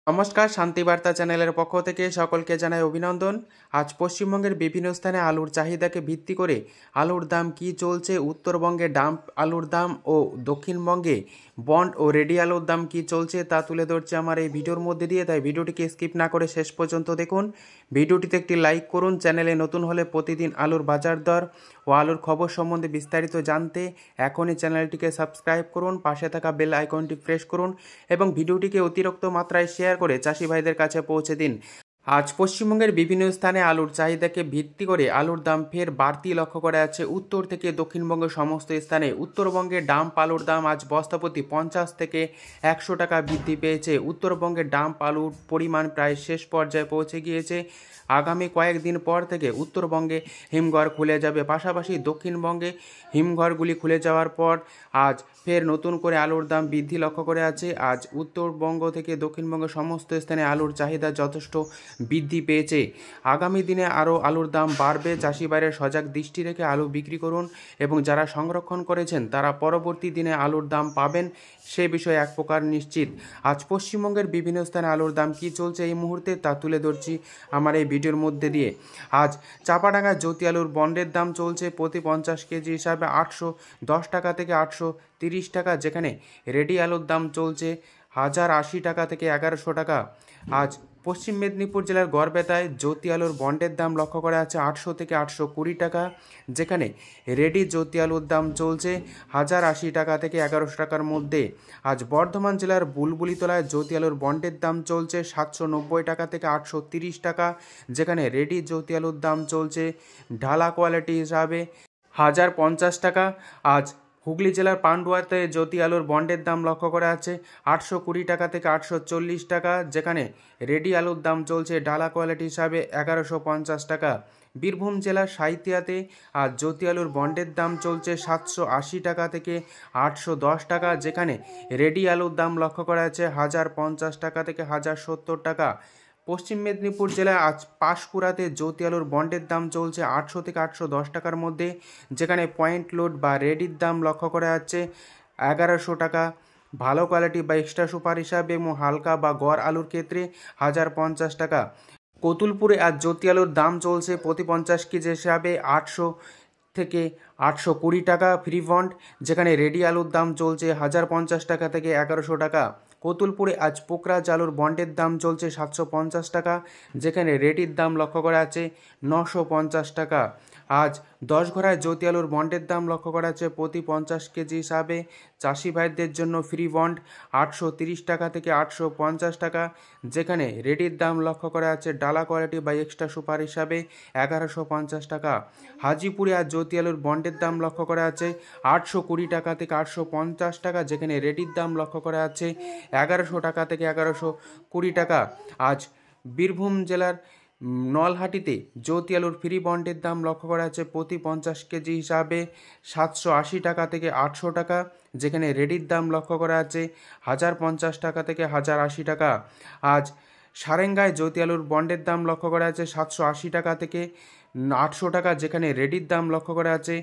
নমস্কার, শান্তিবার্তা চ্যানেলের পক্ষ থেকে সকলকে জানাই অভিনন্দন। আজ পশ্চিমবঙ্গের বিভিন্ন স্থানে আলুর চাহিদাকে ভিত্তি করে আলুর দাম কি চলছে, উত্তরবঙ্গে ডাম্প আলুর দাম ও দক্ষিণবঙ্গে বন্ড ও রেডি আলুর দাম কি চলছে তা তুলে ধরছে আমার এই ভিডিওর মধ্যে দিয়ে। তাই ভিডিওটিকে স্কিপ না করে শেষ পর্যন্ত দেখুন। ভিডিওটিতে একটি লাইক করুন। চ্যানেলে নতুন হলে প্রতিদিন আলুর বাজার দর ও আলুর খবর সম্বন্ধে বিস্তারিত জানতে এখনই চ্যানেলটিকে সাবস্ক্রাইব করুন, পাশে থাকা বেল আইকনটি প্রেস করুন এবং ভিডিওটিকে অতিরিক্ত মাত্রায় শেয়ার করে চাষি ভাইদের কাছে পৌঁছে দিন। আজ পশ্চিমবঙ্গের বিভিন্ন স্থানে আলুর চাহিদাকে ভিত্তি করে আলুর দাম ফের বাড়তি লক্ষ্য করা যাচ্ছে উত্তর থেকে দক্ষিণবঙ্গের সমস্ত স্থানে। উত্তরবঙ্গে ডাম্প আলুর দাম আজ বস্তাপ্রতি 50 থেকে 100 টাকা বৃদ্ধি পেয়েছে। উত্তরবঙ্গে ডাম্প আলুর পরিমাণ প্রায় শেষ পর্যায়ে পৌঁছে গিয়েছে। আগামী কয়েকদিন পর থেকে উত্তরবঙ্গে হিমঘর খুলে যাবে, পাশাপাশি দক্ষিণবঙ্গে হিমঘরগুলি খুলে যাওয়ার পর আজ ফের নতুন করে আলুর দাম বৃদ্ধি লক্ষ্য করে আছে। আজ উত্তরবঙ্গ থেকে দক্ষিণবঙ্গের সমস্ত স্থানে আলুর চাহিদা যথেষ্ট বৃদ্ধি পেয়েছে। আগামী দিনে আরও আলুর দাম বাড়বে। চাষি ভাইরা সজাগ দৃষ্টি রেখে আলু বিক্রি করুন এবং যারা সংরক্ষণ করেছেন তারা পরবর্তী দিনে আলুর দাম পাবেন, সে বিষয়ে এক প্রকার নিশ্চিত। আজ পশ্চিমবঙ্গের বিভিন্ন স্থানে আলুর দাম কী চলছে এই মুহূর্তে তা তুলে ধরছি আমার এই ভিডিওর মধ্যে দিয়ে। আজ চাপাডাঙ্গায় জ্যোতি আলুর বন্ডের দাম চলছে প্রতি 50 কেজি হিসাবে 810 টাকা থেকে 830 টাকা, যেখানে রেডি আলুর দাম চলছে 1080 টাকা থেকে 1100 টাকা। আজ পশ্চিম মেদিনীপুর জেলার গড়বেতায় জ্যোতি আলুর বন্ডের দাম লক্ষ্য করা আছে 800 থেকে 820 টাকা, যেখানে রেডি জ্যোতি আলুর দাম চলছে 1080 টাকা থেকে 1100 টাকার মধ্যে। আজ বর্ধমান জেলার বুলবুলিতলায় জ্যোতি আলুর বন্ডের দাম চলছে 790 টাকা থেকে 830 টাকা, যেখানে রেডি জ্যোতি আলুর দাম চলছে ঢালা কোয়ালিটি হিসাবে 1050 টাকা। আজ হুগলি জেলার পান্ডুয়াতে জ্যোতি আলুর বন্ডের দাম লক্ষ্য করা আছে 820 টাকা থেকে 840 টাকা, যেখানে রেডি আলুর দাম চলছে ডালা কোয়ালিটি হিসাবে 1150 টাকা। বীরভূম জেলার সাঁইথিয়াতে আর জ্যোতি আলুর বন্ডের দাম চলছে 780 টাকা থেকে 810 টাকা, যেখানে রেডি আলুর দাম লক্ষ্য করা আছে 1050 টাকা থেকে 1070 টাকা। পশ্চিম মেদিনীপুর জেলায় আজ পাঁশকুড়াতে জ্যোতি আলুর বন্ডের দাম চলছে 800 থেকে 810 টাকার মধ্যে, যেখানে পয়েন্ট লোড বা রেডির দাম লক্ষ্য করা যাচ্ছে 1100 টাকা। ভালো কোয়ালিটি বা এক্সট্রা সুপার হিসাবে এবং হালকা বা গড় আলুর ক্ষেত্রে 1050 টাকা। কতুলপুরে আজ জ্যোতি আলুর দাম চলছে প্রতি 50 কেজি হিসাবে 800 থেকে 820 টাকা ফ্রি বন্ড, যেখানে রেডি আলুর দাম চলছে 1050 টাকা থেকে 1100 টাকা। কতুলপুরে আজ পোকরাজ আলুর বন্ডের দাম চলছে 750 টাকা, যেখানে রেডির দাম লক্ষ্য করা আছে 950 টাকা। আজ 10 ঘরায় জ্যোতি আলুর বন্ডের দাম লক্ষ্য করা আছে প্রতি 50 কেজি হিসাবে চাষি ভাইদের জন্য ফ্রি বন্ড 830 টাকা থেকে 850 টাকা, যেখানে রেডির দাম লক্ষ্য করা আছে ডালা কোয়ালিটি বা এক্সট্রা সুপার হিসাবে 1150 টাকা। হাজিপুরে আজ জ্যোতি আলুর বন্ডের দাম লক্ষ্য করা আছে 820 টাকা থেকে 850 টাকা, যেখানে রেডির দাম লক্ষ্য করা আছে 1100 টাকা থেকে 1120 টাকা। আজ বীরভূম জেলার নলহাটিতে জ্যোতি আলুর ফ্রি বন্ডের দাম লক্ষ্য করা আছে প্রতি 50 কেজি হিসাবে 780 টাকা থেকে 800 টাকা, যেখানে রেডির দাম লক্ষ্য করা আছে 1050 টাকা থেকে 1080 টাকা। আজ সারেঙ্গায় জ্যোতি আলুর বন্ডের দাম লক্ষ্য করা আছে 780 টাকা থেকে 800 টাকা, যেখানে রেডির দাম লক্ষ্য করা আছে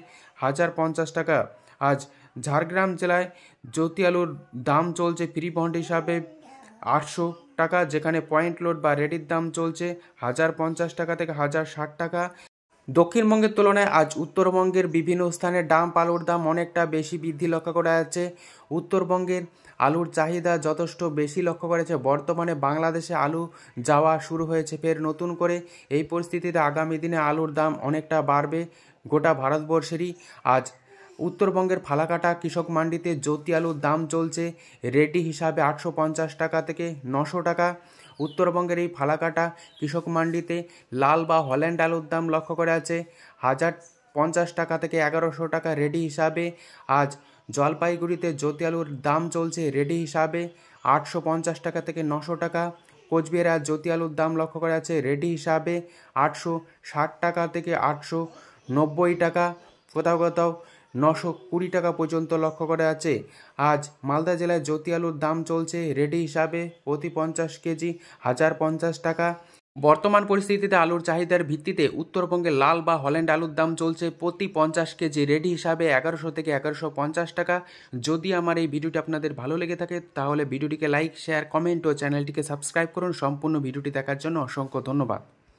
1050 টাকা। আজ ঝাড়গ্রাম জেলায় জ্যোতি আলুর দাম চলছে ফ্রি বন্ড হিসাবে 800 টাকা, যেখানে পয়েন্ট লোড বা রেডির দাম চলছে 1050 টাকা থেকে 1060 টাকা। দক্ষিণবঙ্গের তুলনায় আজ উত্তরবঙ্গের বিভিন্ন স্থানে ডাম্প আলুর দাম অনেকটা বেশি বৃদ্ধি লক্ষ্য করা যাচ্ছে। উত্তরবঙ্গের আলুর চাহিদা যথেষ্ট বেশি লক্ষ্য করেছে। বর্তমানে বাংলাদেশে আলু যাওয়া শুরু হয়েছে ফের নতুন করে। এই পরিস্থিতিতে আগামী দিনে আলুর দাম অনেকটা বাড়বে গোটা ভারতবর্ষেরই। আজ উত্তরবঙ্গের ফালাকাটা কৃষক মান্ডিতে জ্যোতি আলুর দাম চলছে রেডি হিসাবে 850 টাকা থেকে 900 টাকা। উত্তরবঙ্গের এই ফালাকাটা কৃষক মান্ডিতে লাল বা হল্যান্ড আলুর দাম লক্ষ্য করা আছে 1050 টাকা থেকে 1100 টাকা রেডি হিসাবে। আজ জলপাইগুড়িতে জ্যোতি আলুর দাম চলছে রেডি হিসাবে 850 টাকা থেকে 900 টাকা। কোচবিহারে আজ জ্যোতি আলুর দাম লক্ষ্য করা আছে রেডি হিসাবে 860 টাকা থেকে 890 টাকা, কোথাও কোথাও 920 টাকা পর্যন্ত লক্ষ্য করা আছে। আজ মালদা জেলায় জ্যোতি আলুর দাম চলছে রেডি হিসাবে প্রতি 50 কেজি 1050 টাকা। বর্তমান পরিস্থিতিতে আলুর চাহিদার ভিত্তিতে উত্তরবঙ্গে লাল বা হল্যান্ড আলুর দাম চলছে প্রতি 50 কেজি রেডি হিসাবে 1100 থেকে 1150 টাকা। যদি আমার এই ভিডিওটি আপনাদের ভালো লেগে থাকে তাহলে ভিডিওটিকে লাইক, শেয়ার, কমেন্ট ও চ্যানেলটিকে সাবস্ক্রাইব করুন। সম্পূর্ণ ভিডিওটি দেখার জন্য অসংখ্য ধন্যবাদ।